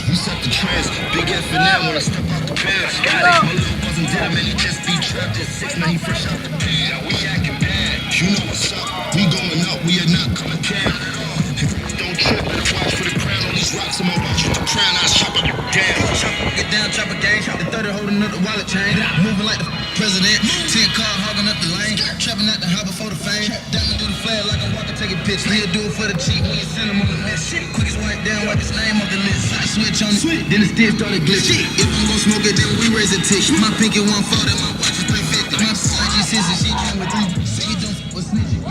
You set the trends, big F and M when I step out the bed. My little wasn't dead, man, he just be trapped at 6, now he fresh out the pen. We acting bad, you know what's up. We going up, we are not coming down at all. Don't trip, better watch for the crown. All these rocks in my watch with the crown, I chop it down. Get down, chop a gang, the 30 holding up the wallet chain. Moving like the president, 10 car hogging up the lane. Trapping out the high before the fame. Diamond do the flag like I'm walking, take a picture. He'll do it for the cheap when you send him on the list. Quickest wipe down, wipe his name off the list. I switch on it, then his dick started glitching. If I'm gon' smoke it, then we raise a tick. My pinky 140, my watch is 350. My sister, she came with 3. Say you don't for snitching.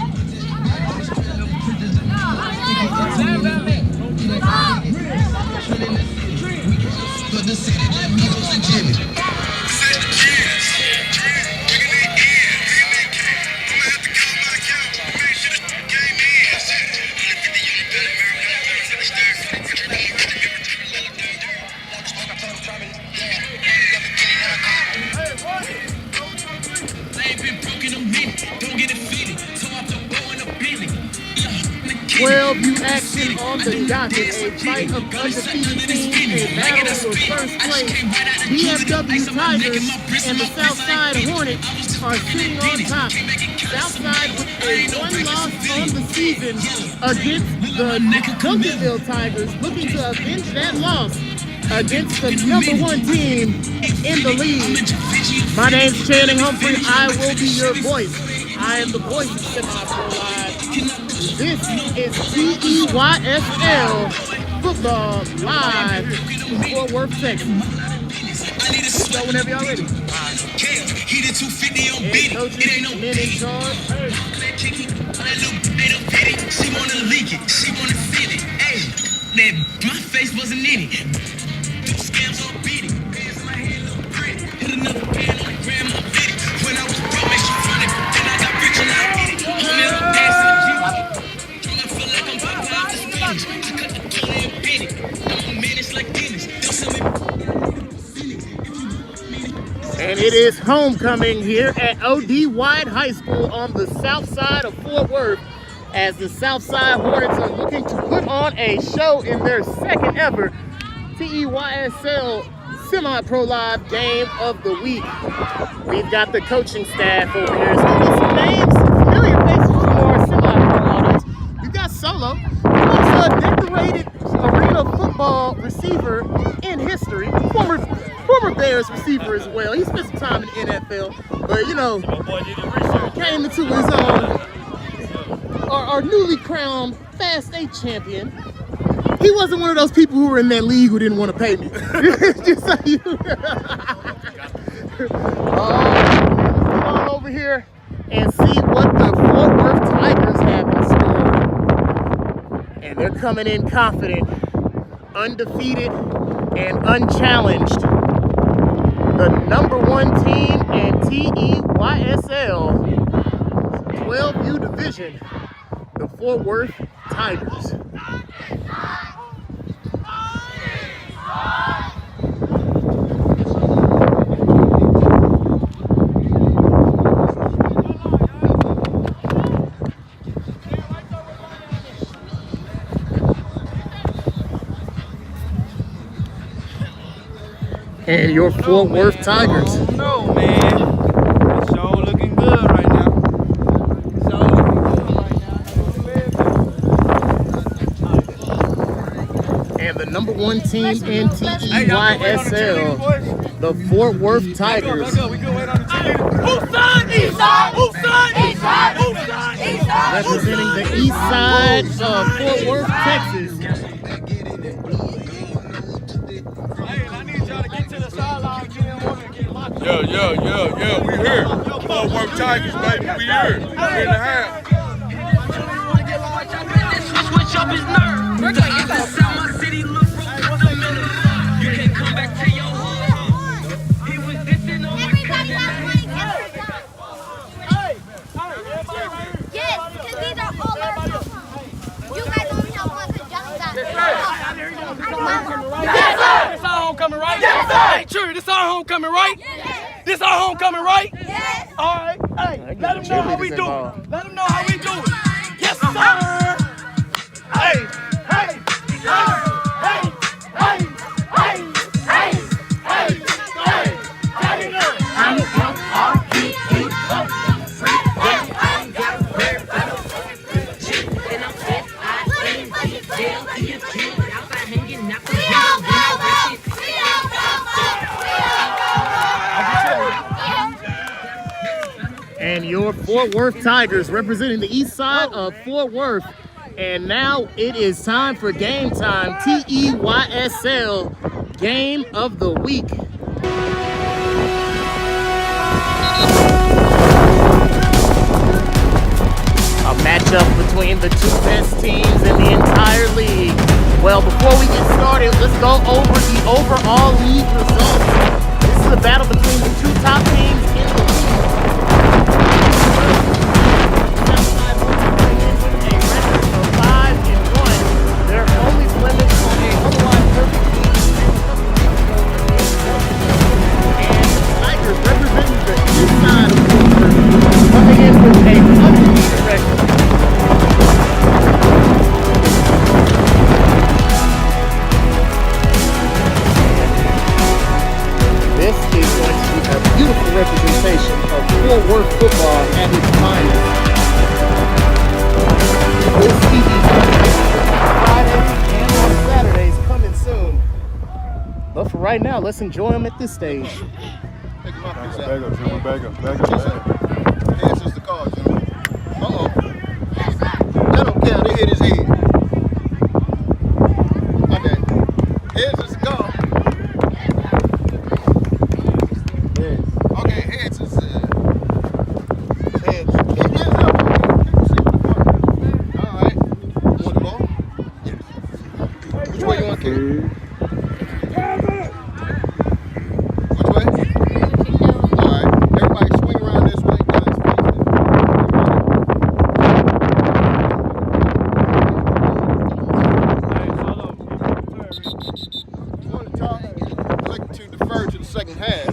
But the city left me goes to Jimmy. Set the chance. Bringing it in. I'ma have to call my account. Make sure the game in. Only 50 young better American to the stairs. I ain't been broke in a minute. Don't get it fitted. So I'm the bow in a billy. 12U action on the docket, a fight of undefeated teams in battle for first place. DFW Tigers and the Southside Hornets are sitting on top. Southside with a 1 loss on the season against the Duncanville Tigers, looking to avenge that loss against the #1 team in the league. My name's Channing Humphrey. I will be your voice. I am the voice of Semi-Pro Live. This is TEYSL football live from Fort Worth, Texas. Let's go whenever y'all ready. Head coaches, men in charge. She wanna leak it, she wanna fit it. Hey, my face wasn't in it. Scams all beat it. Bands in my hand look pretty. Hit another band on the gram, I'm fit it. When I was broke, make sure funny. Then I got rich and I hit it. Homie, I'm dancing the G. I feel like I'm about to have to spin it. I cut the corner and pin it. I'm a menace like Dennis. They'll send me. And it is homecoming here at O.D. White High School on the south side of Fort Worth, as the Southside Hornets are looking to put on a show in their second ever TEYSL Semi-Pro Live Game of the Week. We've got the coaching staff over here. So we get some names, some familiar faces for our Semi-Pro audience. We've got Solo, who's a decorated arena football receiver in history, former Bears receiver as well. He spent some time in the NFL, but you know, came into his own. Our newly crowned Fast 8 champion. He wasn't one of those people who were in that league who didn't want to pay me. Just so you. Let's get on over here and see what the Fort Worth Tigers have in store. And they're coming in confident, undefeated, and unchallenged. The #1 team in TEYSL 12U division, the Fort Worth Tigers. And your Fort Worth Tigers. Oh no, man. It's all looking good right now. It's all looking good right now. And the #1 team in TEYSL, the Fort Worth Tigers. We can wait on the TV. Who's side? East side. Who's side? East side. Who's side? East side. Representing the east side of Fort Worth, Texas. Yo, we here. Fort Worth Tigers, baby, we here. We in the house. Switch up his nerve. That's how my city look from the middle. You can't come back to your home. He was dissing on my cousin. Yes, because these are all our homes. You guys only have one because Johnny got it. Yes, sir. This our homecoming, right? Yes, sir. Hey, true. This our homecoming, right? Yes. This our homecoming, right? Yes. All right. Hey, let them know how we do it. Let them know how we do it. Yes, sir. Hey, hey, sir. Fort Worth Tigers representing the east side of Fort Worth. And now it is time for game time. TEYSL game of the week. A matchup between the two best teams in the entire league. Well, before we get started, let's go over the overall league results. This is a battle between the two top teams in the league. Southside coming in with a record of 5-1. Their only blemish on a otherwise perfect team. And the Tigers representing the east side of Fort Worth coming in with a undefeated record. This is going to be a beautiful representation of Fort Worth football at its finest. This TV Fridays and on Saturdays coming soon. But for right now, let's enjoy them at this stage. Bag up, gentlemen. Bag up. Heads is the call, gentlemen. Uh-oh. That don't count. They hit his head. Okay. Heads is the call. Okay, heads is heads. Heads up. All right. You want the ball? Yes. Which way you want to kick? Which way? All right. Everybody swing around this way, guys. On the top, I'd like to defer to the second half.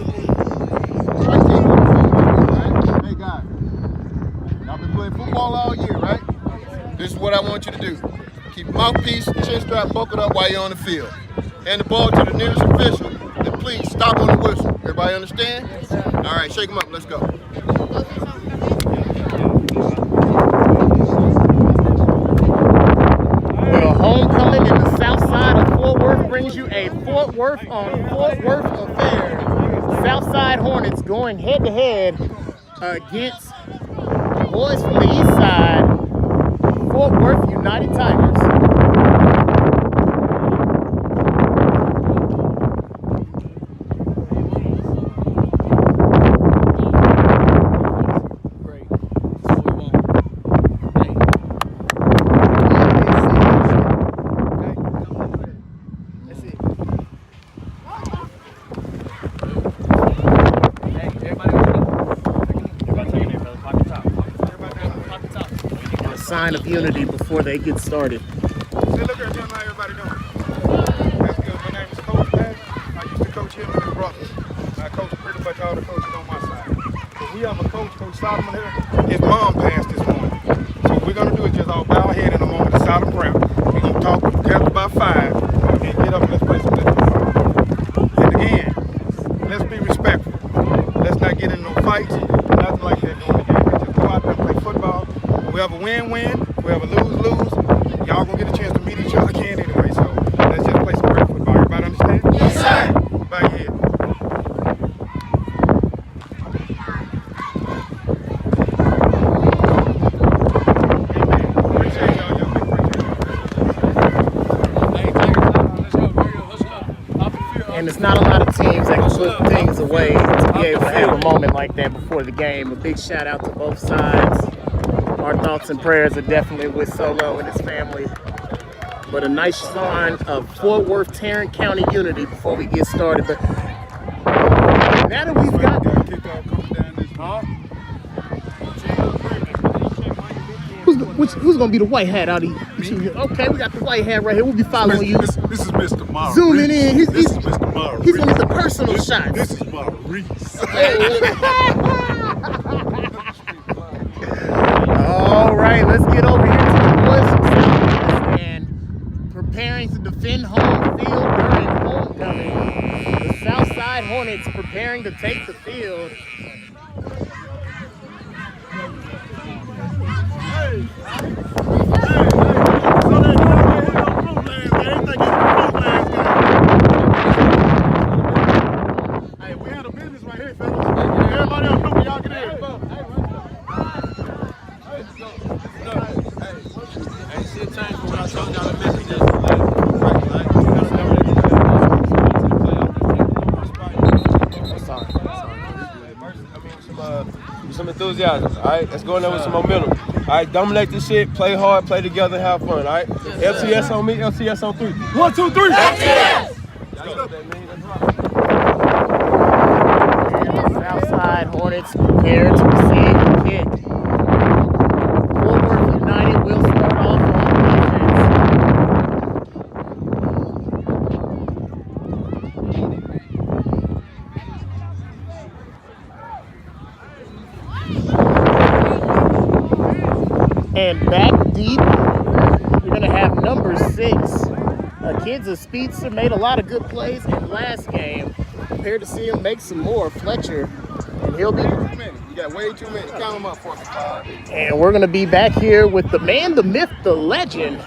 Right, team? Right? Hey, guys. Y'all been playing football all year, right? This is what I want you to do. Keep your mouthpiece, chin strap buckled up while you're on the field. Hand the ball to the nearest official, and please stop on the whistle. Everybody understand? All right, shake them up. Let's go. Well, homecoming in the south side of Fort Worth brings you a Fort Worth on Fort Worth affair. Southside Hornets going head-to-head against the boys from the east side, Fort Worth United Tigers. Sign of unity before they get started. Hey, look here, gentlemen, how everybody doing? That's good. My name is Coach Pat. I used to coach him and his brothers. I coach pretty much all the coaches on my side. But we have a coach, Coach Solomon here. His mom passed this morning. So what we're going to do is just all bow our head in a moment of silent prayer. We're going to talk, count about 5, and get up and let's play some football. And again, let's be respectful. Let's not get in no fights, nothing like that during the game. Just go out there and play football. We have a win-win, we have a lose-lose. Y'all gonna get a chance to meet each other again anyway, so let's just play some great football. Everybody understand? Yes, sir. Bow your head. Amen. Appreciate y'all, young men. And there's not a lot of teams that can put things away to be able to have a moment like that before the game. A big shout out to both sides. Our thoughts and prayers are definitely with Solo and his family. But a nice sign of Fort Worth Tarrant County unity before we get started. But now that we've got Kickoff coming down this who's gonna be the white hat out of you? Okay, we got the white hat right here. We'll be following you. This is Mr. Maurice. Zooming in. He's Mr. Maurice. gonna get the personal shots. This is Maurice. All right, let's get over here to the boys from Southwest and preparing to defend home field during homecoming. The Southside Hornets preparing to take the field. Hey, we had a business right here, fellas. Everybody else, y'all get in. enthusiasm. All right, let's go in there with some momentum. All right, dominate this shit, play hard, play together, and have fun. All right, LCS on me, LCS on 3. 1, 2, 3. LCS. Southside Hornets prepared to receive the kick. Fort Worth United will start off on offense. And back deep, you're going to have number 6. A kid's a speedster, made a lot of good plays in last game. Prepared to see him make some more. Fletcher, and he'll be. You got way too many. Count them up for me. And we're gonna be back here with the man, the myth, the legend,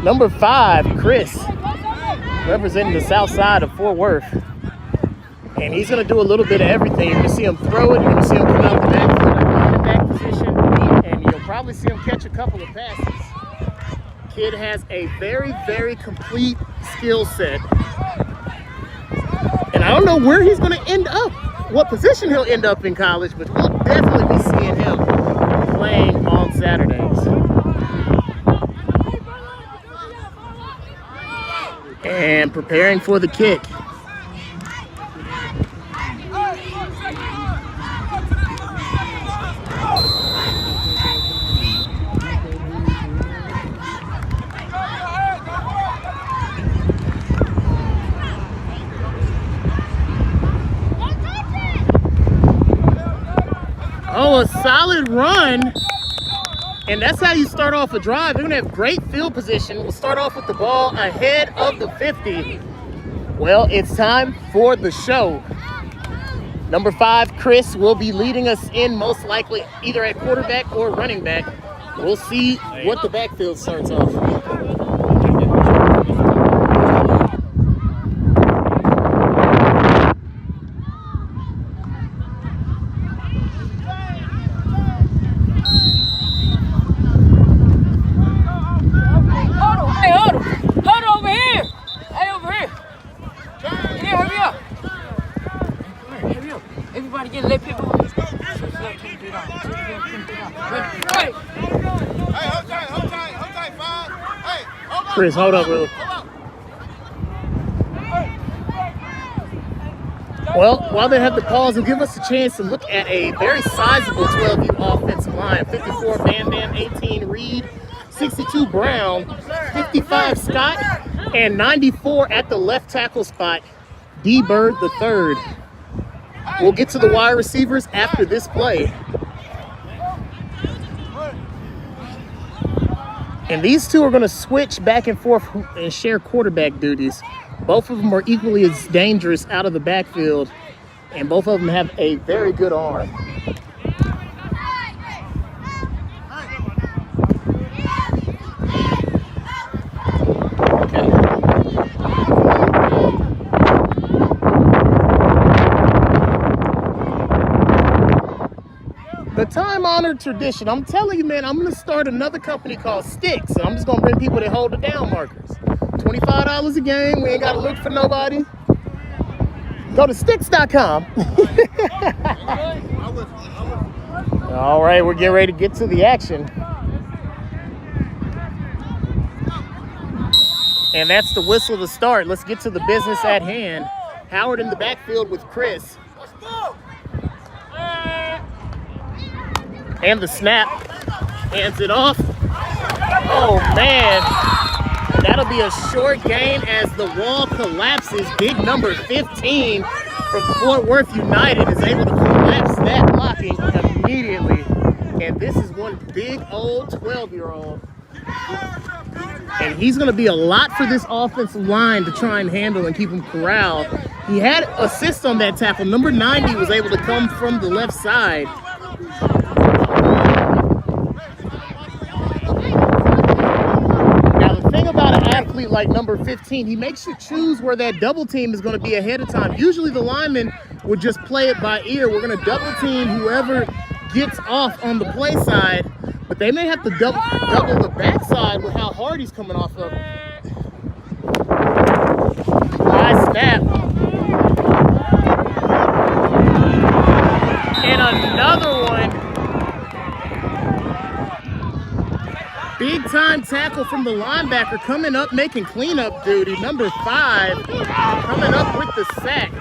number 5, Chris, representing the south side of Fort Worth. And he's gonna do a little bit of everything. You're gonna see him throw it. You're gonna see him come out the back position, and you'll probably see him catch a couple of passes. Kid has a very, very complete skill set. And I don't know where he's going to end up, what position he'll end up in college, but we'll definitely be seeing him playing on Saturdays. And preparing for the kick. Oh, a solid run. And that's how you start off a drive. They're going to have great field position. We'll start off with the ball ahead of the 50. Well, it's time for the show. Number 5, Chris, will be leading us in most likely either at quarterback or running back. We'll see what the backfield starts off. Chris, hold up, really. Well, while they have the pause, it'll give us a chance to look at a very sizable 12U offensive line. 54 Bam Bam, 18 Reed, 62 Brown, 55 Scott, and 94 at the left tackle spot, D. Bird III. We'll get to the wide receivers after this play. And these two are going to switch back and forth and share quarterback duties. Both of them are equally as dangerous out of the backfield, and both of them have a very good arm. The time-honored tradition. I'm telling you, man, I'm going to start another company called Sticks. And I'm just going to bring people that hold the down markers. $25 a game. We ain't got to look for nobody. Go to sticks.com. All right, we're getting ready to get to the action. And that's the whistle to start. Let's get to the business at hand. Howard in the backfield with Chris. And the snap, hands it off. Oh man, that'll be a short gain as the wall collapses. Big number 15 from Fort Worth United is able to collapse that blocking immediately. And this is one big old 12-year-old. And he's gonna be a lot for this offensive line to try and handle and keep him corralled. He had assists on that tackle. Number 90 was able to come from the left side. Athlete like number 15, he makes you choose where that double team is going to be ahead of time. Usually the lineman would just play it by ear. We're going to double team whoever gets off on the play side, but they may have to double the backside with how hard he's coming off of. Nice snap. And another one Big time tackle from the linebacker coming up, making cleanup duty. Number 5 coming up with the sack.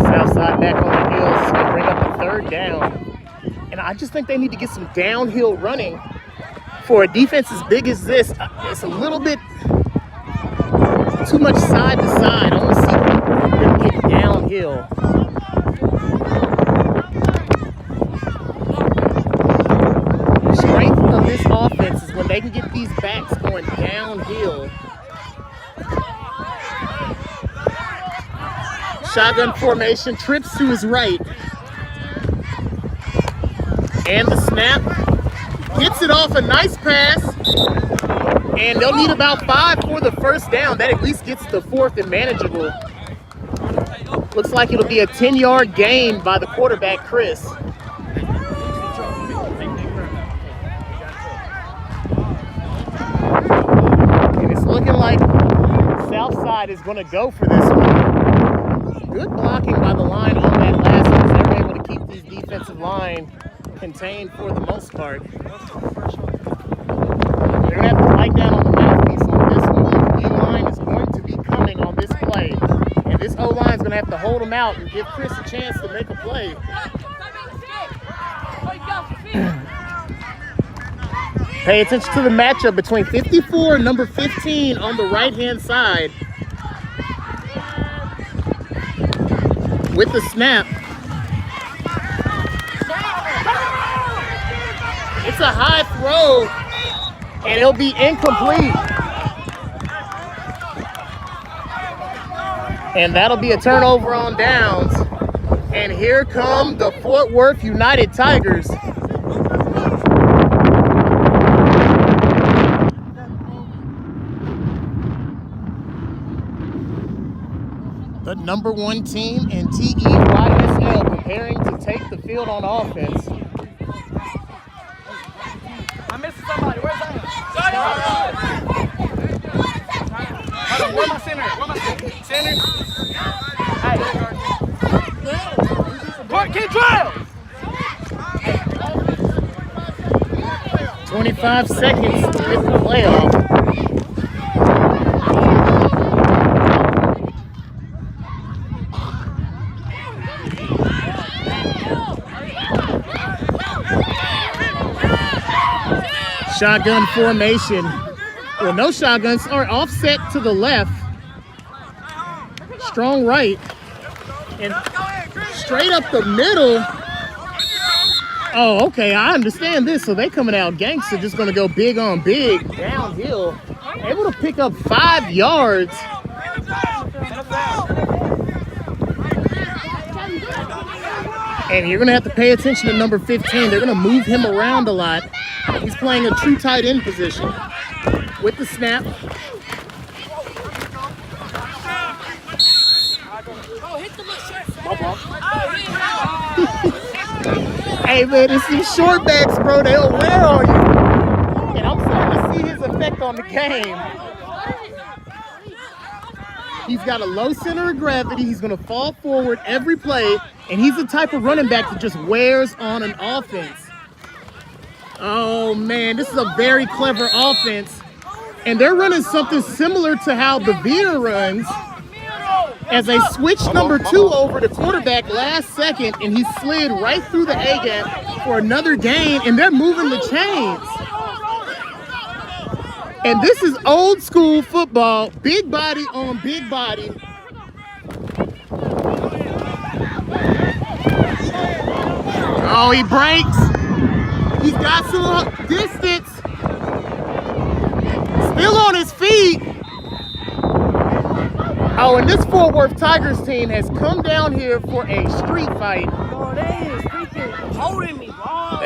Southside back on the heels to bring up a 3rd down. And I just think they need to get some downhill running. For a defense as big as this, it's a little bit too much side to side. I want to see them get downhill. The strength of this offense is when they can get these backs going downhill. Shotgun formation, trips to his right. And the snap. Gets it off, a nice pass, and they'll need about 5 for the 1st down. That at least gets the 4th and manageable. Looks like it'll be a 10-yard gain by the quarterback, Chris. And it's looking like Southside is going to go for this one. Good blocking by the line on that last one. They were able to keep these defensive line contained for the most part. They're going to have to bite down on the mouthpiece on this one. The D-line is going to be coming on this play. And this O-line is going to have to hold them out and give Chris a chance to make a play. Pay attention to the matchup between 54 and number 15 on the right-hand side. With the snap. It's a high throw, and it'll be incomplete. And that'll be a turnover on downs. And here come the Fort Worth United Tigers. The number 1 team in TEYSL preparing to take the field on offense. I'm missing somebody. Where's Zion? Where's my center? Where's my center? Hey. Keep trial. 25 seconds to hit the playoff. Shotgun formation. Well, no shotguns are offset to the left. Strong right. And straight up the middle. Oh, okay, I understand this. So they coming out gangster, just gonna go big on big, downhill. Able to pick up 5 yards. And you're gonna have to pay attention to number 15. They're gonna move him around a lot. He's playing a true tight end position. With the snap. Hey man, it's these short backs, bro. They'll wear on you. And I'm starting to see his effect on the game. He's got a low center of gravity. He's going to fall forward every play. And he's the type of running back that just wears on an offense. Oh man, this is a very clever offense. And they're running something similar to how the Veer runs, as they switched number 2 over to quarterback last second, and he slid right through the A-gap for another gain, and they're moving the chains. And this is old school football, big body on big body. Oh, he breaks. He's got some distance. Still on his feet. Oh, and this Fort Worth Tigers team has come down here for a street fight. Oh, they is freaking holding me, bro.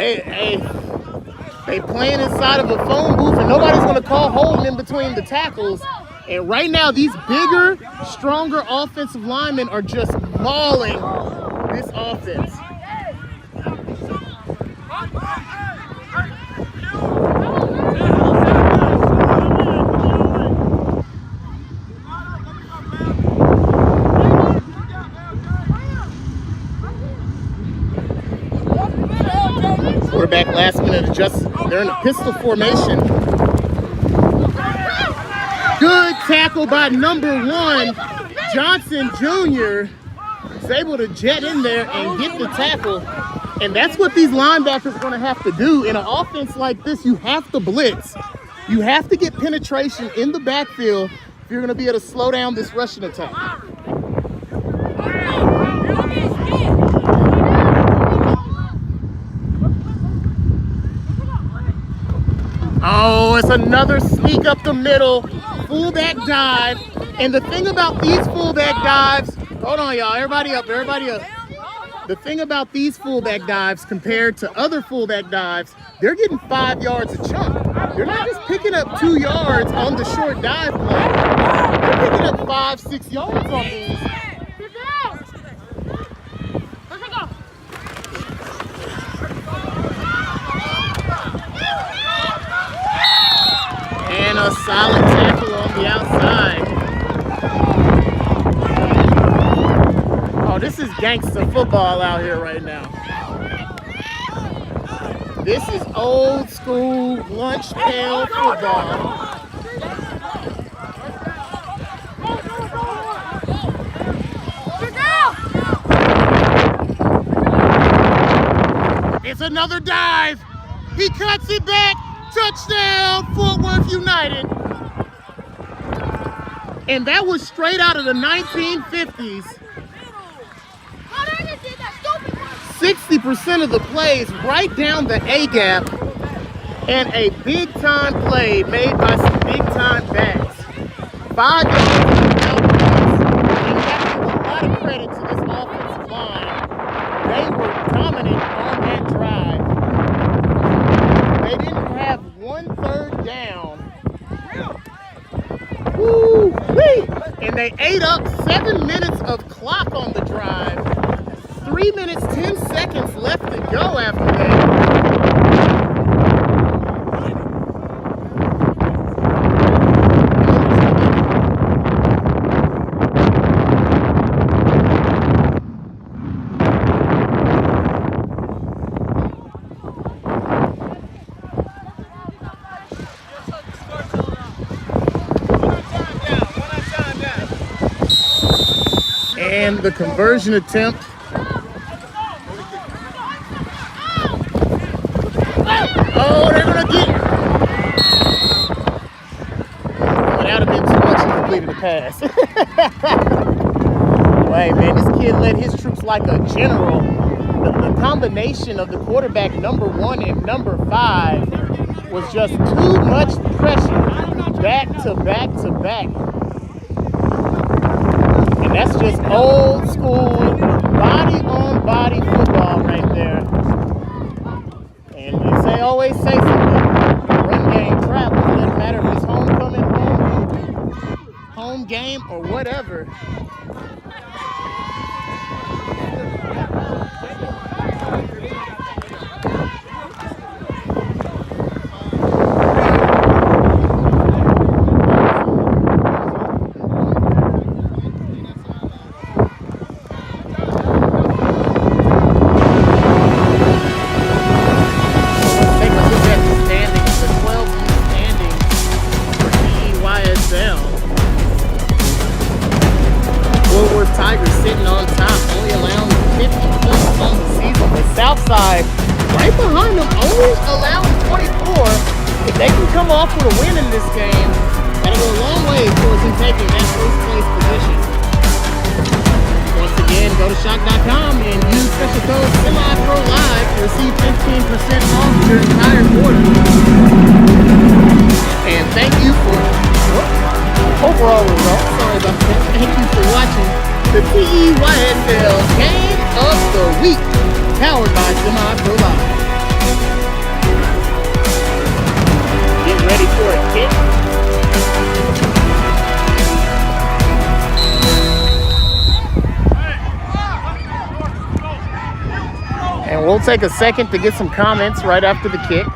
They playing inside of a phone booth, and nobody's going to call holding in between the tackles. And right now, these bigger, stronger offensive linemen are just mauling this offense. quarterback last minute adjustment. They're in a pistol formation. Good tackle by number 1. Johnson Jr. is able to jet in there and get the tackle. And that's what these linebackers are going to have to do. In an offense like this, you have to blitz. You have to get penetration in the backfield if you're going to be able to slow down this rushing attack. Oh, it's another sneak up the middle. Fullback dive. And the thing about these fullback dives, hold on y'all, everybody up. The thing about these fullback dives compared to other fullback dives, they're getting 5 yards a chunk. They're not just picking up 2 yards on the short dive play. They're picking up 5-6 yards on these. And a solid tackle on the outside. Oh, this is gangster football out here right now. This is old school lunch pail football. It's another dive. He cuts it back. Touchdown, Fort Worth United. And that was straight out of the 1950s. 60% of the plays right down the A-gap, and a big-time play made by some big-time backs. 5 yards out. And you have to give a lot of credit to this offensive line. They were dominant on that drive. They didn't have 1 third down. Woo-wee! And they ate up 7 minutes of clock on the drive. 3 minutes, 10 seconds left to go after that. And the conversion attempt. Oh, they're gonna get. Well, that would have been too much to complete the pass. Hey man, this kid led his troops like a general. The combination of the quarterback number 1 and number 5 was just too much pressure, back to back to back. And that's just old school body on body football right there. And they always say something. Run game travels. Doesn't matter if it's homecoming, home game, or whatever. Southside, right behind them, only allowing 24. If they can come off with a win in this game, that'll go a long way towards them taking that first place position. Once again, go to shock.com and use special code SEMIPROLIVE to receive 15% off your entire order. And thank you for overall results. Sorry about that. Thank you for watching the TEYSL Game of the Week, powered by SemiProLive. Get ready for a kick. And we'll take a second to get some comments right after the kick.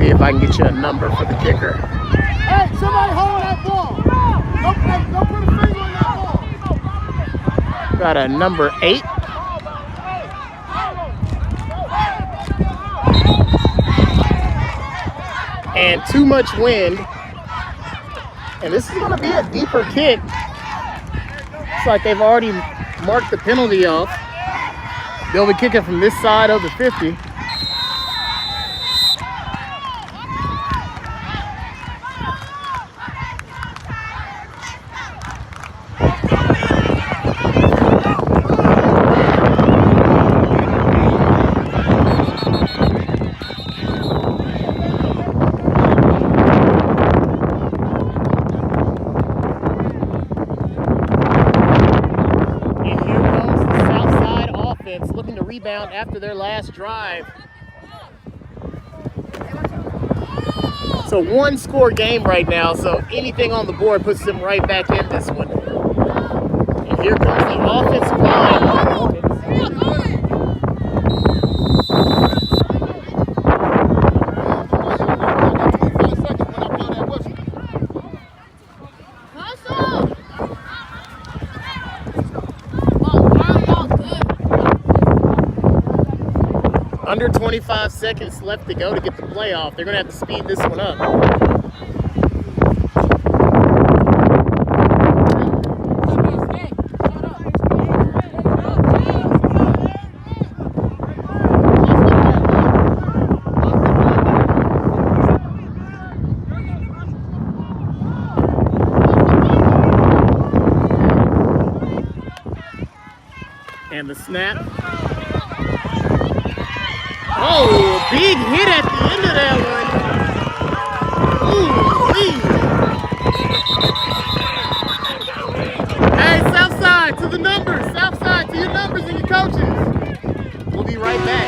If I can get you a number for the kicker. Hey, somebody hold that ball. Don't put a finger on that ball. Got a number 8. And too much wind. And this is going to be a deeper kick. It's like they've already marked the penalty off. They'll be kicking from this side of the 50. Looking to rebound after their last drive. It's a 1-score game right now, so anything on the board puts them right back in this one. And here comes the offensive line. Under 25 seconds left to go to get the playoff. They're going to have to speed this one up. And the snap. Oh, big hit at the end of that one. Ooh, hey, Southside, to the numbers. Southside, to your numbers and your coaches. We'll be right back.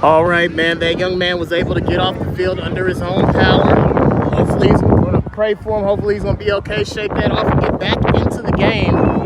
All right, man, that young man was able to get off the field under his own power. Hopefully, we're going to pray for him. Hopefully, he's going to be okay, shake that off, and get back into the game.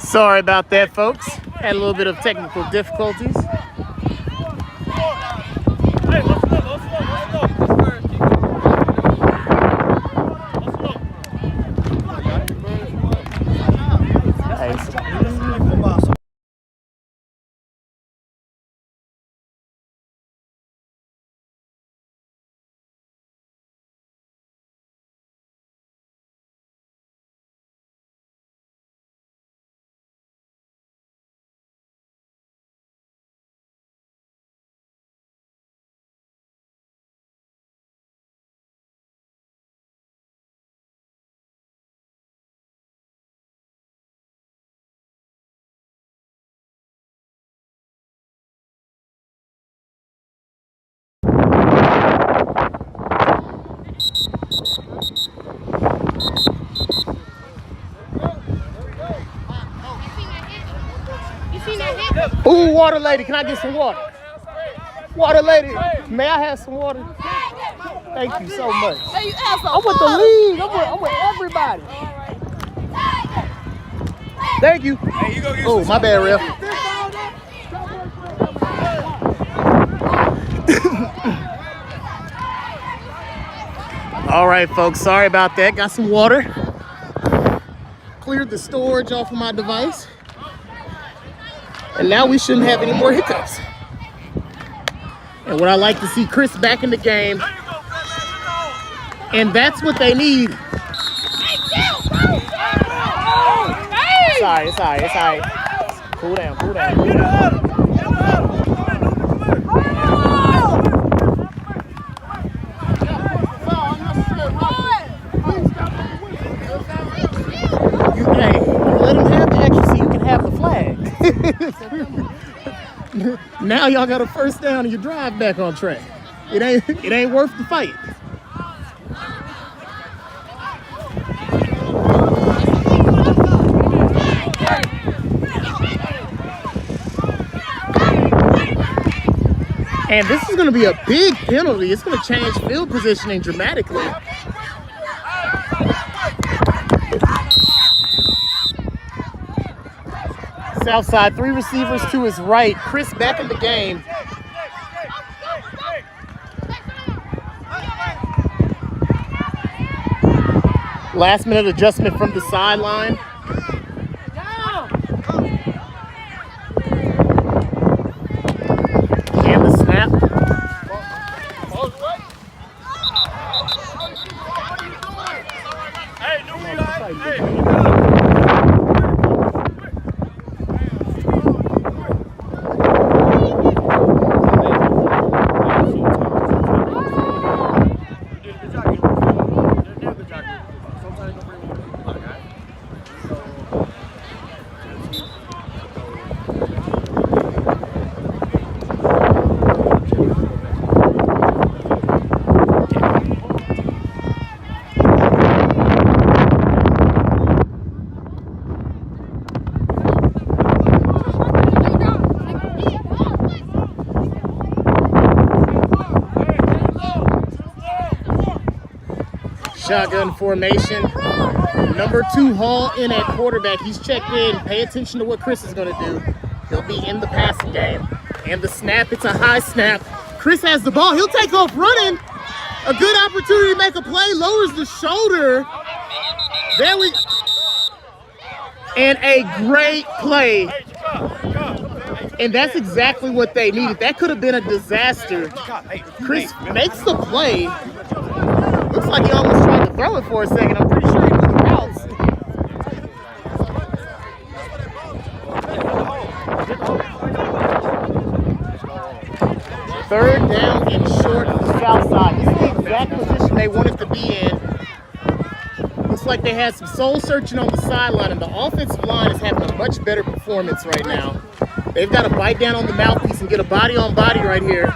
Sorry about that, folks. Had a little bit of technical difficulties. Ooh, water lady, can I get some water? Water lady, may I have some water? Thank you so much. I'm with the league. I'm with everybody. Thank you. Oh, my bad, Ref. All right, folks. Sorry about that. Got some water. Cleared the storage off of my device. And now we shouldn't have any more hiccups. And what I like to see Chris back in the game. And that's what they need. It's all right. Cool down. You let him have the extra so you can have the flag. Now y'all got a first down and you drive back on track. It ain't worth the fight. And this is going to be a big penalty. It's going to change field positioning dramatically. Southside, 3 receivers to his right. Chris back in the game. Last minute adjustment from the sideline. And the snap. Shotgun formation. Number 2 Hall in at quarterback. He's checked in. Pay attention to what Chris is going to do. He'll be in the passing game. And the snap, it's a high snap. Chris has the ball. He'll take off running. A good opportunity to make a play. Lowers the shoulder. There we go. And a great play. And that's exactly what they needed. That could have been a disaster. Chris makes the play. Looks like he almost tried to throw it for a second. I'm pretty sure he knew the routes. Third down and short to the Southside. This is the exact position they wanted to be in. Looks like they had some soul searching on the sideline, and the offensive line is having a much better performance right now. They've got to bite down on the mouthpiece and get a body on body right here.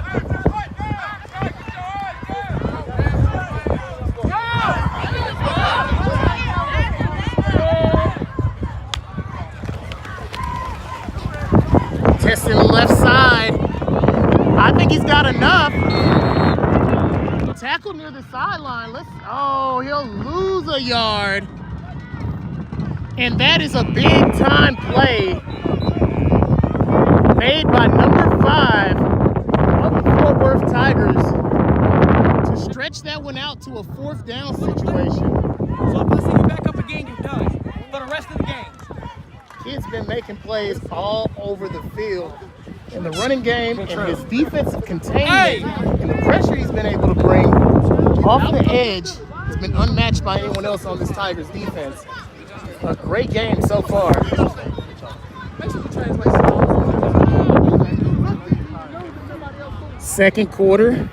Testing the left side. I think he's got enough. Tackle near the sideline. He'll lose a yard. And that is a big time play made by number 5 of the Fort Worth Tigers to stretch that one out to a 4th down situation. So if I see you back up again, you're done for the rest of the game. Kid's been making plays all over the field in the running game, and his defensive containment and the pressure he's been able to bring off the edge has been unmatched by anyone else on this Tigers defense. A great game so far. Second quarter.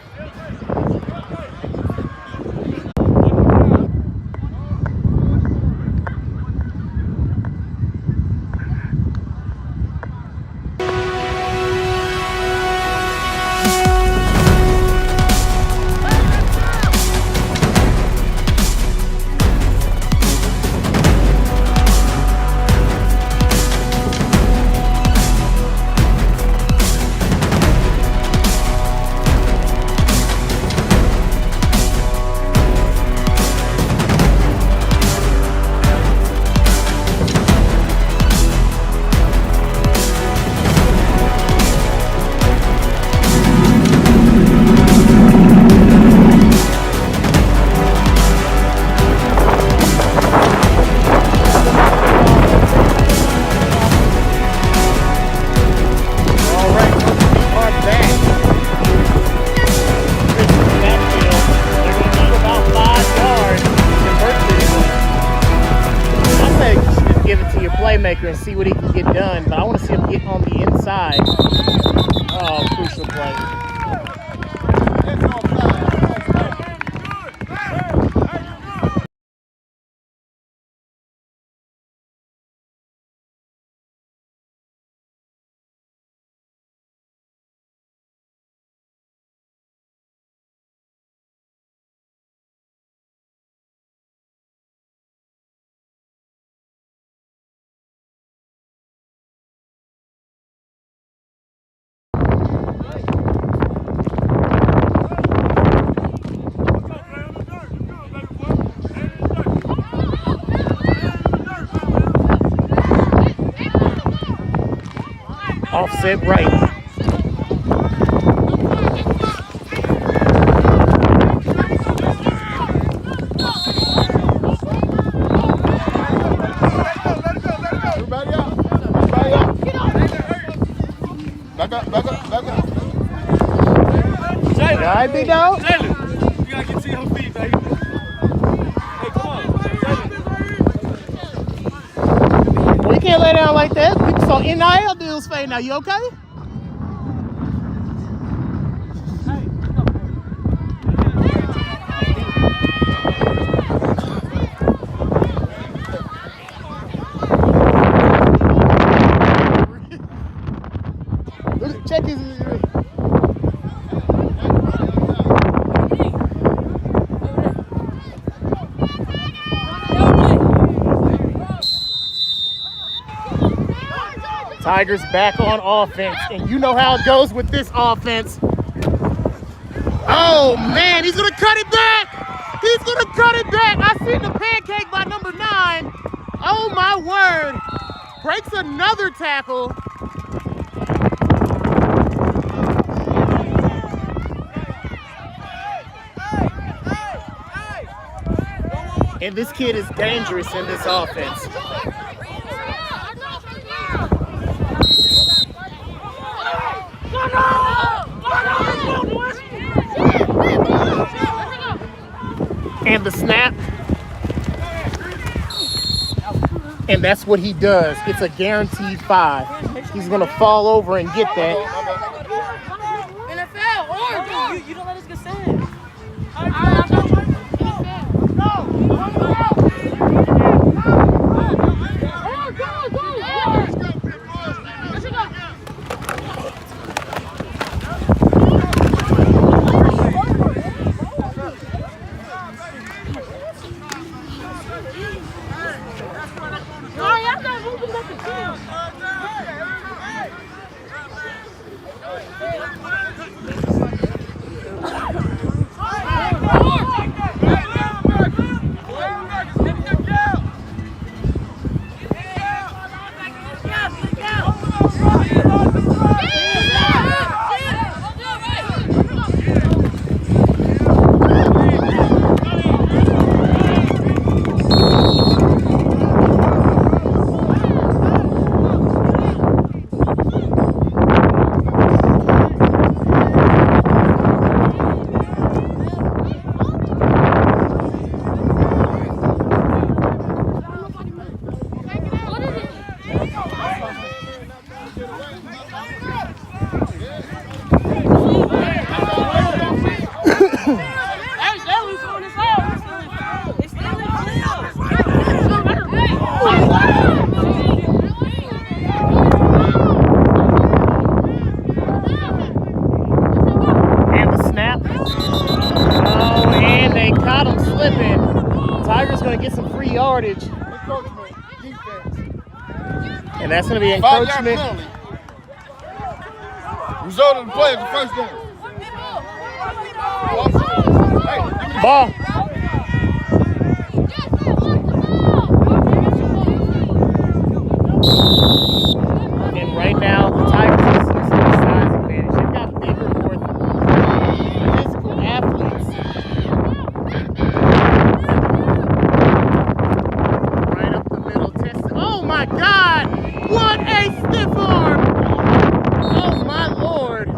playmaker and see what he can get done, but I want to see him get on the inside. Oh, crucial play. Offset right. Everybody out. Everybody out. Back up, back up, back up. All right, big dog. You gotta get to your feet, baby. Hey, come on. We can't lay down like that. People saw NIL deals fade. Now, you okay? Check his. Tigers back on offense, and you know how it goes with this offense. Oh man, he's gonna cut it back! He's gonna cut it back! I seen the pancake by number 9. Oh my word! Breaks another tackle. And this kid is dangerous in this offense. And the snap. And that's what he does. It's a guaranteed 5. He's going to fall over and get that. NFL, or you don't let us get sand. Yardage. And that's going to be encroachment. Result of the play is the first down. Ball. And right now, the Tigers are using the size advantage. They've got bigger, more physical athletes. Right up the middle. Oh my God! What a stiff arm! Oh my Lord!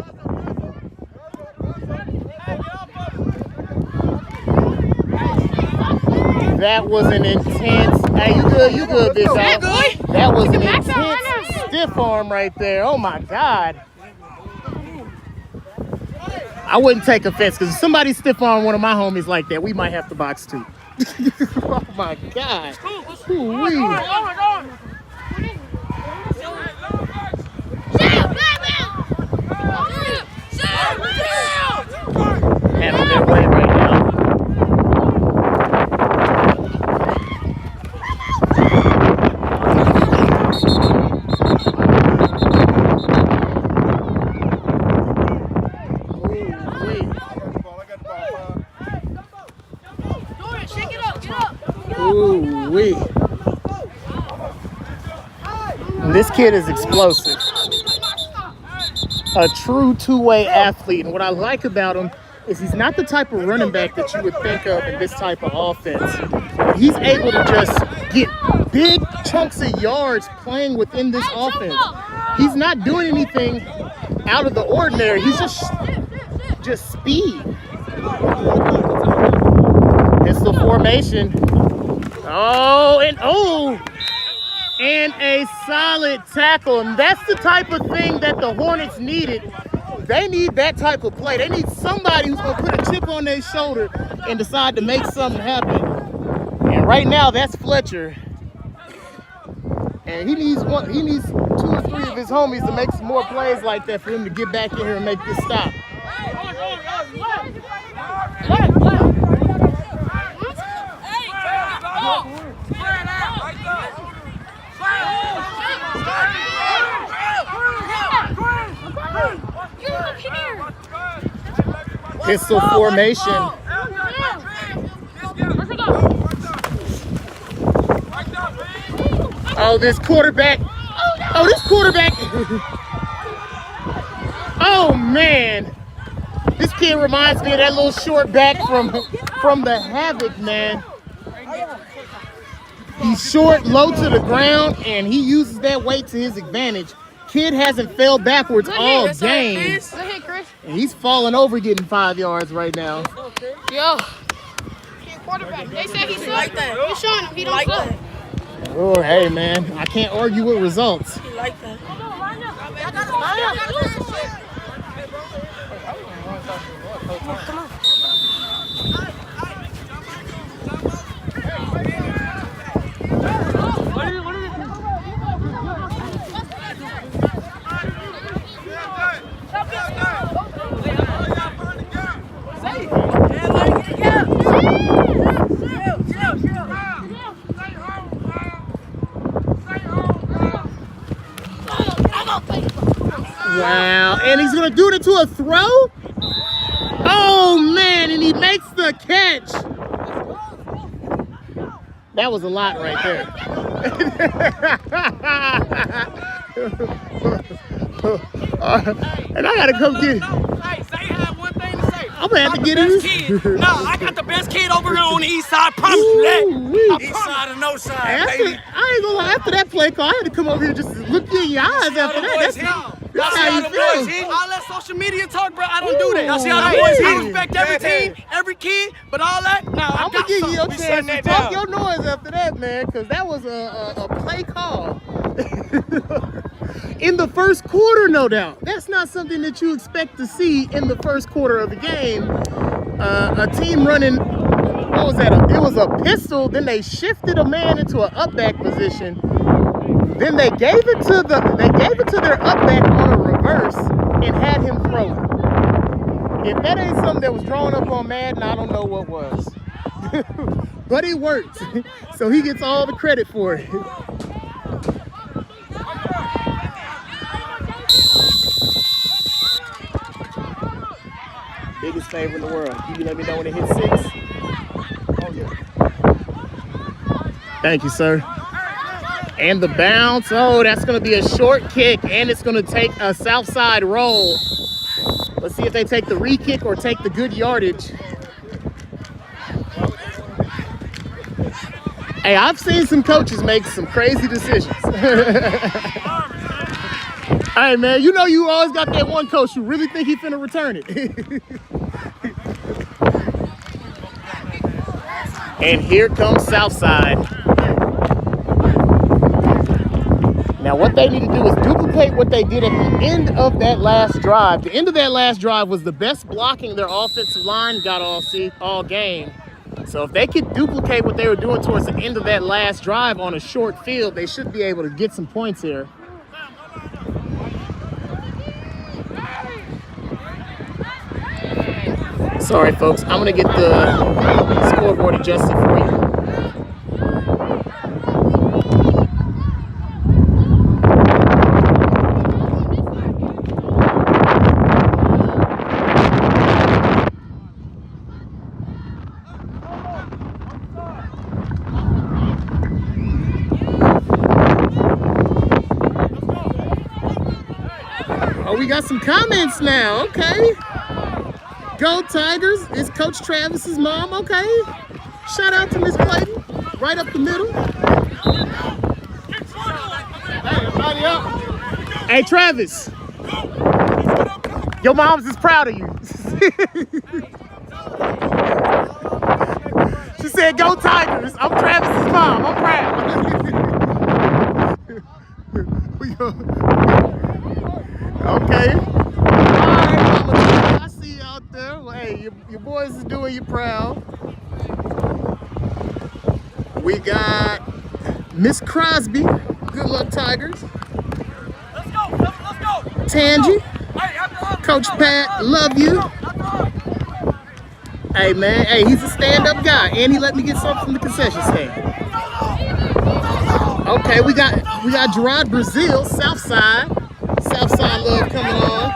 That was an intense Hey, you good, big dog. Yeah, good. That was an back there, right intense stiff arm right there. Oh my God. I wouldn't take offense because if somebody stiff arm one of my homies like that, we might have to box too. Oh my God. Ooh-wee. Having their way right now. Ooh-wee. This kid is explosive. A true two-way athlete. And what I like about him is he's not the type of running back that you would think of in this type of offense. But he's able to just get big chunks of yards playing within this offense. He's not doing anything out of the ordinary. He's just speed. It's the formation. And a solid tackle. And that's the type of thing that the Hornets needed. They need that type of play. They need somebody who's going to put a chip on their shoulder and decide to make something happen. And right now, that's Fletcher. And he needs 2 or 3 of his homies to make some more plays like that for him to get back in here and make this stop. Pistol formation. Oh, this quarterback. Oh, this quarterback. Oh, man. This kid reminds me of that little short back from the Havoc, man. He's short, low to the ground, and he uses that weight to his advantage. Kid hasn't fell backwards all game. And he's falling over getting 5 yards right now. Yo. Quarterback. They say he's like that. You're showing him he don't like. Oh, hey, man. I can't argue with results. He like that. Come on. Wow, and he's gonna do it to a throw? Oh man, and he makes the catch. That was a lot right there. And I gotta come get it. Hey, Zay had one thing to say. I'm gonna have to get in this. No, I got the best kid over here on the east side. Promise you that. East side and no side, I ain't gonna lie, after that play call, I had to come over here just to look you in your eyes after that. That's how you feel. All that social media talk, bro, I don't do that. Y'all see how the boys, I respect every team, every kid, but all that, no, I'm gonna give you your chance to talk your noise after that, man, because that was a play call. In the first quarter, no doubt. That's not something that you expect to see in the first quarter of the game. A team running, what was that? It was a pistol. Then they shifted a man into an up back position. Then they gave it to their up back on a reverse and had him throw it. If that ain't something that was drawn up on Madden, I don't know what was. But it worked, so he gets all the credit for it. Biggest favor in the world. You let me know when it hits 6. Oh yeah. Thank you, sir. And the bounce. Oh, that's going to be a short kick, and it's going to take a Southside roll. Let's see if they take the re-kick or take the good yardage. Hey, I've seen some coaches make some crazy decisions. Hey, man, you know you always got that one coach who really think he finna return it. And here comes Southside. Now what they need to do is duplicate what they did at the end of that last drive. The end of that last drive was the best blocking their offensive line got all game. So if they could duplicate what they were doing towards the end of that last drive on a short field, they should be able to get some points here. Sorry, folks. I'm going to get the scoreboard adjusted for you. Oh, we got some comments now. Okay. Go Tigers. It's Coach Travis's mom. Okay. Shout out to Miss Clayton. Right up the middle. Hey, Travis. Your mom's is proud of you. She said, go Tigers. I'm Travis's mom. I'm proud. Okay. All right, Mama. I see you out there. Well, hey, your boys is doing you proud. We got Miss Crosby. Good luck, Tigers. Let's go. Tangy. Coach Pat, love you. Hey, man. Hey, he's a stand-up guy, and he let me get something from the concession stand. Okay, we got Gerard Brazil, Southside. Southside love coming on.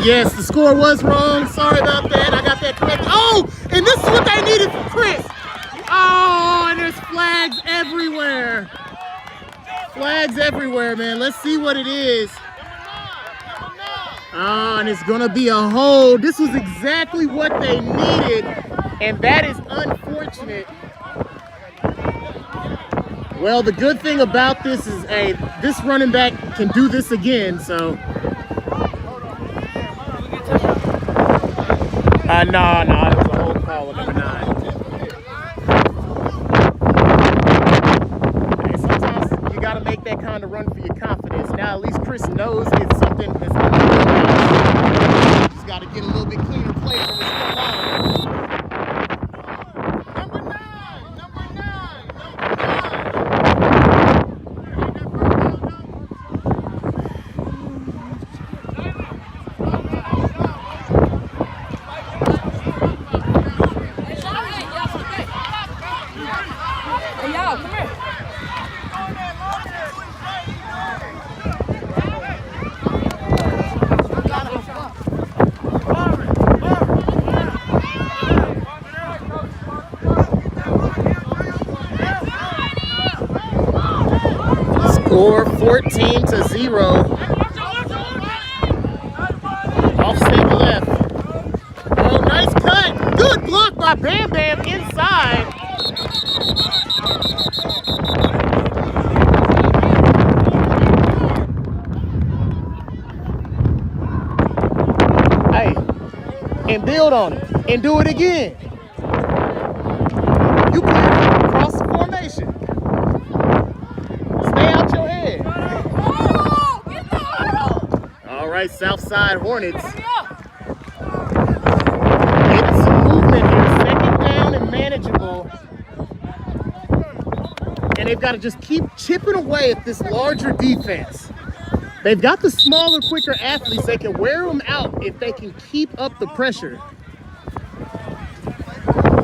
Yes, the score was wrong. Sorry about that. I got that correct. Oh, and this is what they needed from Chris. Oh, and there's flags everywhere. Flags everywhere, man. Let's see what it is. Oh, and it's going to be a hold. This was exactly what they needed, and that is unfortunate. Well, the good thing about this is, hey, this running back can do this again, so. No, it was a hold call with number 9. Hey, sometimes you got to make that kind of run for your confidence. Now, at least Chris knows it's something that's going to be. Just got to get a little bit cleaner play from his front line. Score 14-0. Offset left. Oh, nice cut. Good block by Bam Bam inside. Hey, and build on it and do it again. You can cross the formation. Stay out your head. All right, Southside Hornets. Getting some movement here. Second down and manageable. And they've got to just keep chipping away at this larger defense. They've got the smaller, quicker athletes. They can wear them out if they can keep up the pressure.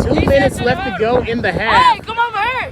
2 minutes left to go in the half. Hey, come over here.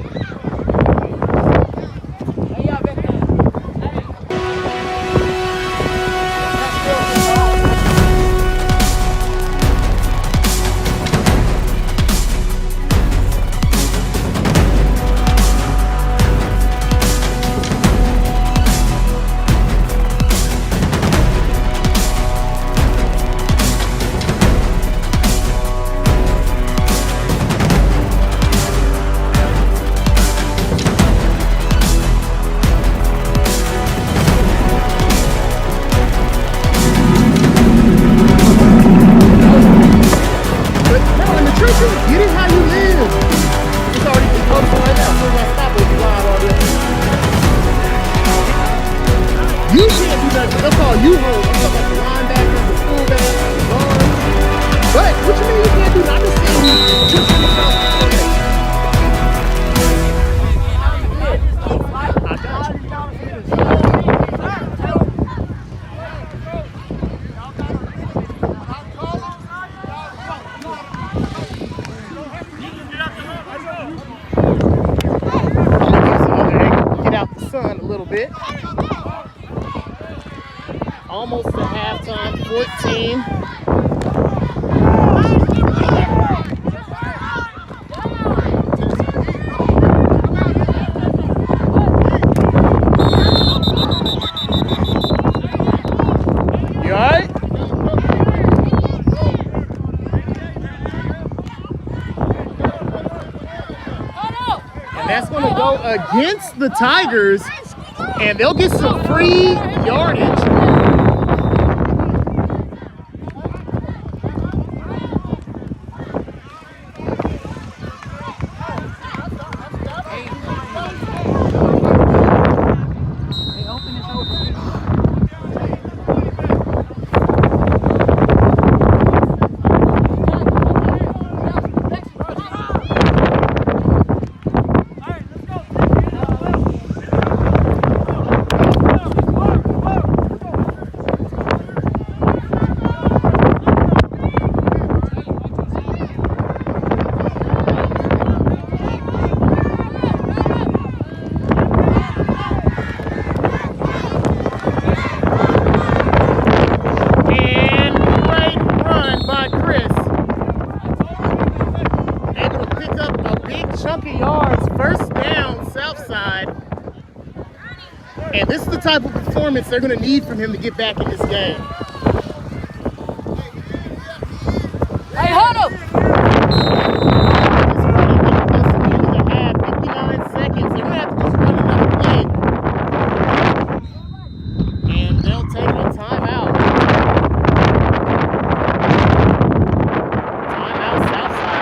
bit. Almost to halftime, 14. You all right? And that's going to go against the Tigers, and they'll get some free yardage. And this is the type of performance they're going to need from him to get back in this game. Hey, hold up! It's running close to the end of the half, 59 seconds. They're going to have to just run another play. And they'll take a timeout. Timeout, Southside.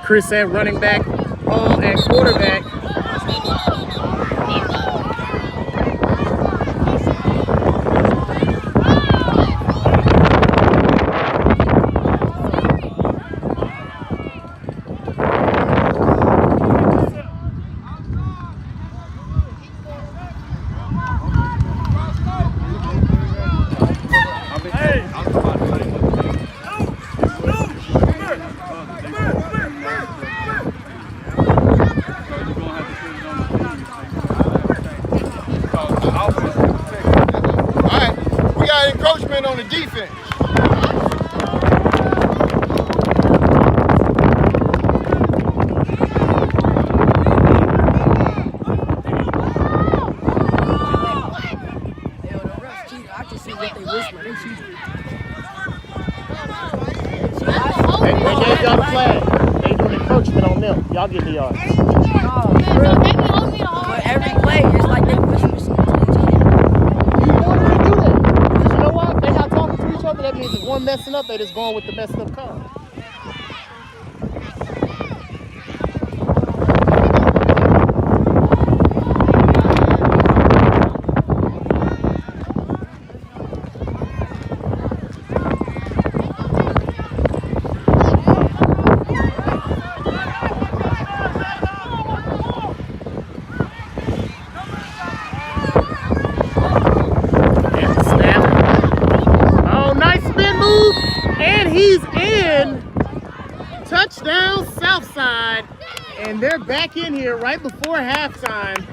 Chris at running back, Paul at quarterback. On the defense. They gave y'all the flag. They doing encroachment on them. Y'all get the yards. But every play is like they whispering something to each other. You want them to do that. Because you know what? They're not talking to each other. That means if one messing up, they just going with the messed up call. Touchdown, Southside, and they're back in here right before halftime.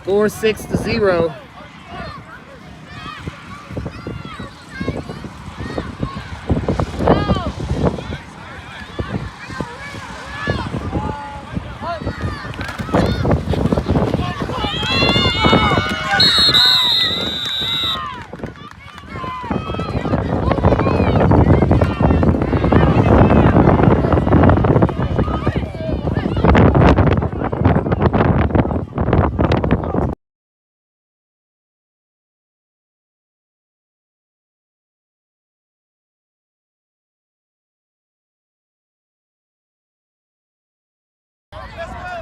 Score 6-0.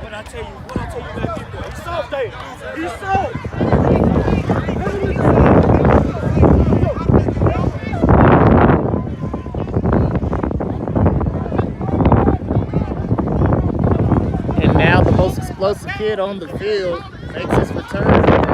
What I tell you about people. He's soft there. He's soft. And now the most explosive kid on the field makes his return.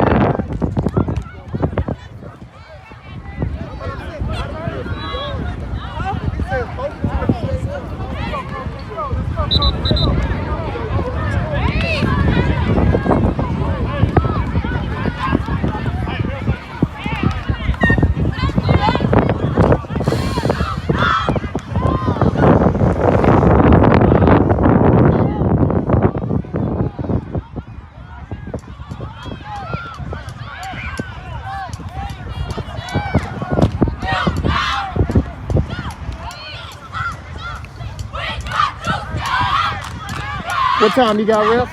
What time you got, Ref?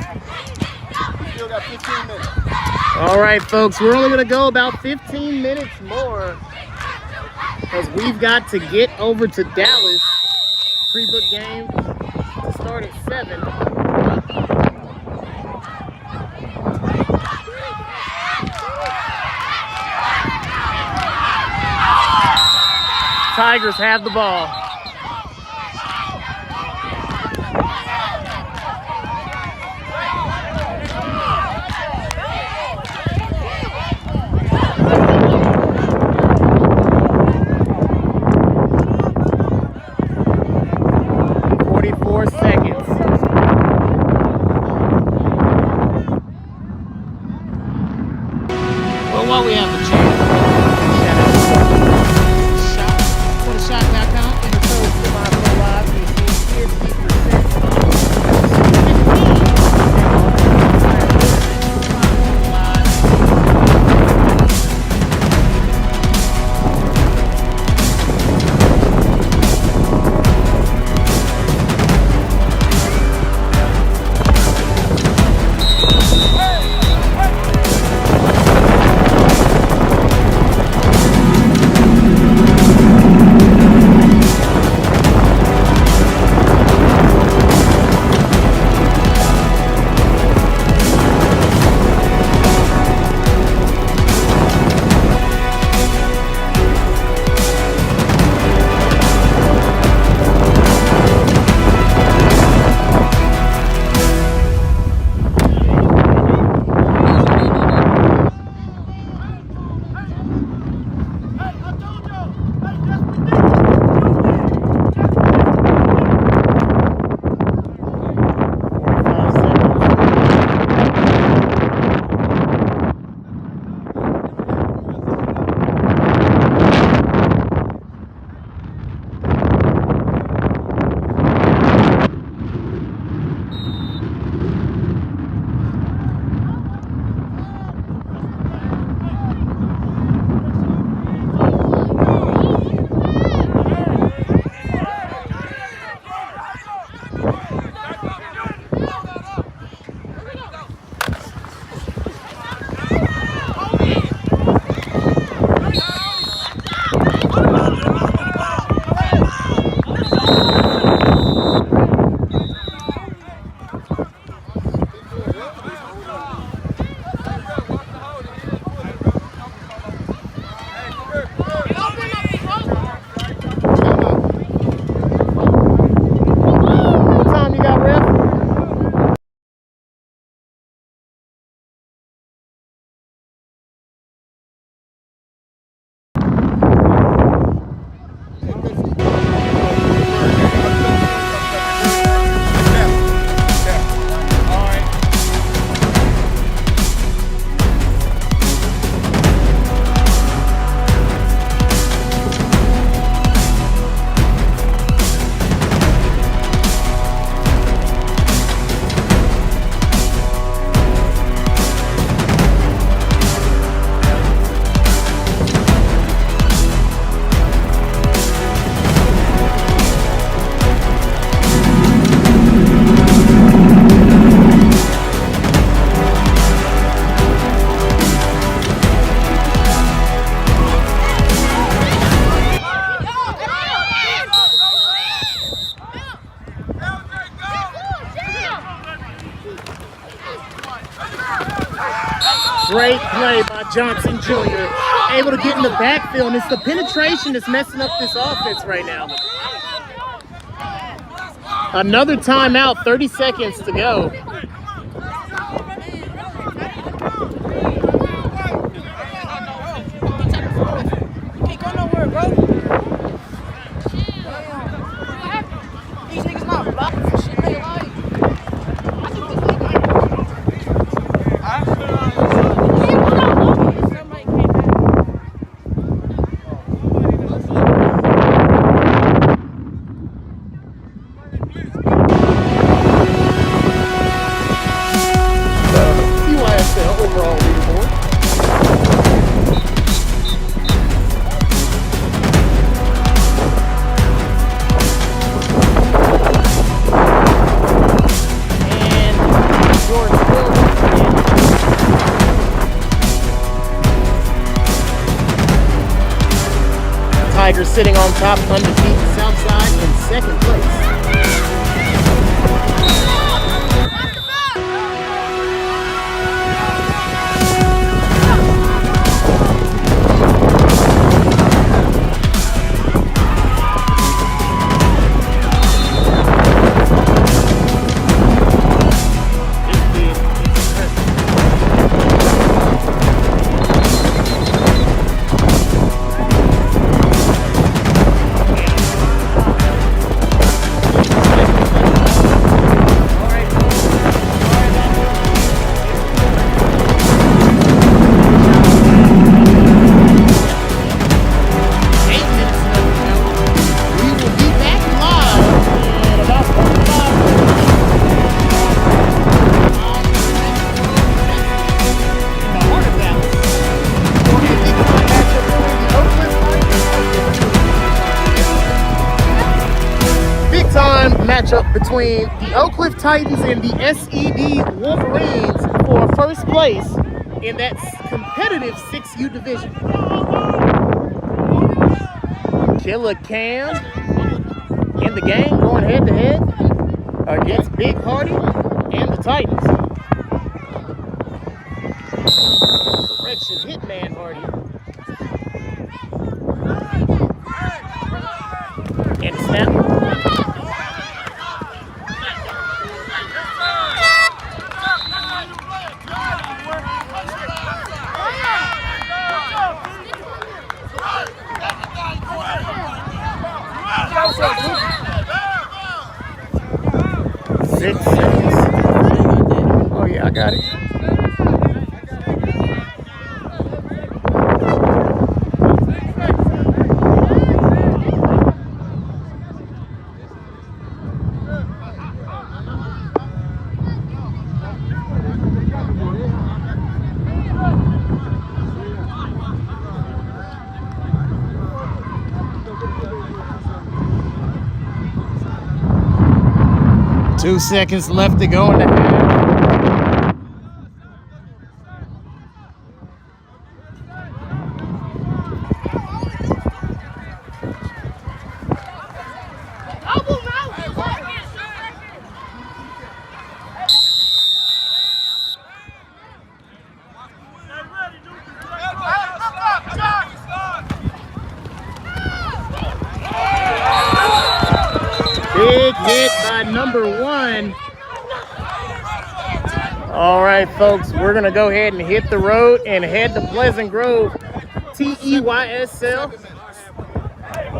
Still got 15 minutes. All right, folks, we're only going to go about 15 minutes more because we've got to get over to Dallas. Pre-book game to start at 7. Tigers have the ball. While we have the chance, shout out to Shot.com. Great play by Johnson Jr. Able to get in the backfield, and it's the penetration that's messing up this offense right now. Another timeout, 30 seconds to go. Can't go nowhere, bro. These niggas not blocking for shit they like. TYSL overall leaderboard. Tigers sitting on top, undefeated. Southside in second place. Matchup between the Oak Cliff Titans and the SED Wolverines for first place in that competitive 6U division. Killer Cam and the gang going head to head against Big Hardy and the Titans. Correction, Hitman Hardy. And snap. Oh yeah, I got it. Two seconds left to go in the half. Big hit by number 1. All right, folks, we're going to go ahead and hit the road and head to Pleasant Grove. TEYSL.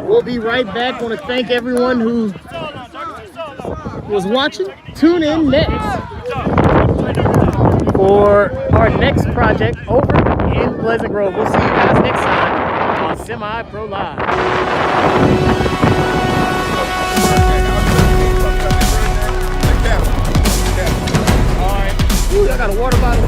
We'll be right back. I want to thank everyone who was watching. Tune in next for our next project over in Pleasant Grove. We'll see you guys next time on Semi-Pro Live. Ooh, I got a water bottle.